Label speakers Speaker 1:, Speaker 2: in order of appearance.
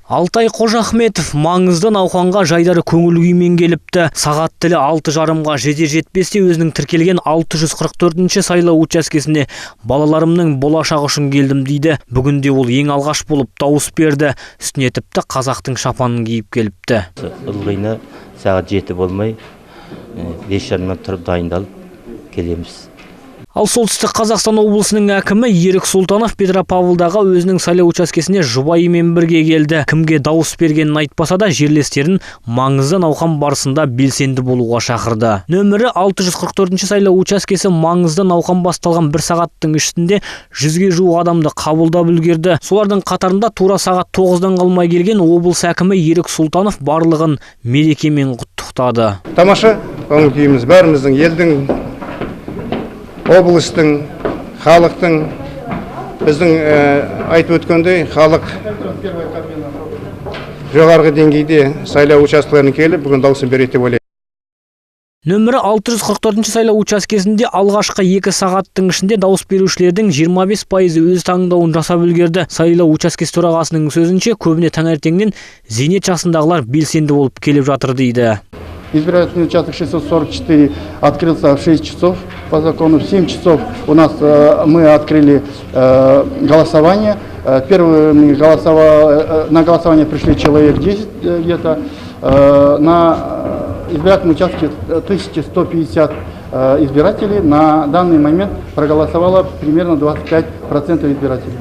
Speaker 1: Алтай Қожахметов маңызды науқанға жайдары көңіл күймен келіпті. Сағат тілі 6:30-ға жетер-жетпесте өзінің тіркелген 644-ші сайлау учаскесіне балаларымның болашағы үшін келдім дейді. Бүгінде ол ең алғаш болып дауыс берді. Үстіне тіпті қазақтың шапанын киіп келіпті.
Speaker 2: Ылғайына сағат 7 болмай 5:30-нан тұрып дайындалып келеміз.
Speaker 1: Ал солтүстік Қазақстан облысының әкімі Ерік Сұлтанов Петропавлдағы өзінің сайлау учаскесіне жұбайымен бірге келді. Кімге дауыс бергенін айтпаса да, жерлестерін маңызды науқан барысында белсенді болуға шақырды. Нөмірі 644-ші сайлау учаскесі маңызды науқан басталған 1 сағаттың ішінде 100-ге жуық адамды қабылдап үлгерді. Солардың қатарында тура сағат 9-дан қалмай келген облыс әкімі Ерік Сұлтанов барлығын мерекемен құттықтады.
Speaker 3: Тамаша көңіл күйіміз бәріміздің елдің, облыстың, халықтың, біздің айтып өткендей, халық жоғарғы деңгейде сайлау учаскелеріне келіп, бүгін дауысын береді деп ойлаймын.
Speaker 1: Нөмірі 644-ші сайлау учаскесінде алғашқы 2 сағаттың ішінде дауыс берушілердің 25% өз таңдауын жасап үлгерді. Сайлау учаскесі төрағасының сөзінше, көбіне таңертеңнен зейнет жасындағылар белсенді болып келіп жатыр дейді.
Speaker 4: Избирательный участок 644 открылся в 6 часов по закону. В 7 часов у нас мы открыли голосование. Первыми на голосование пришли человек 10 где-то. На избирательном участке 1150 избирателей. На данный момент проголосовало примерно 25% избирателей.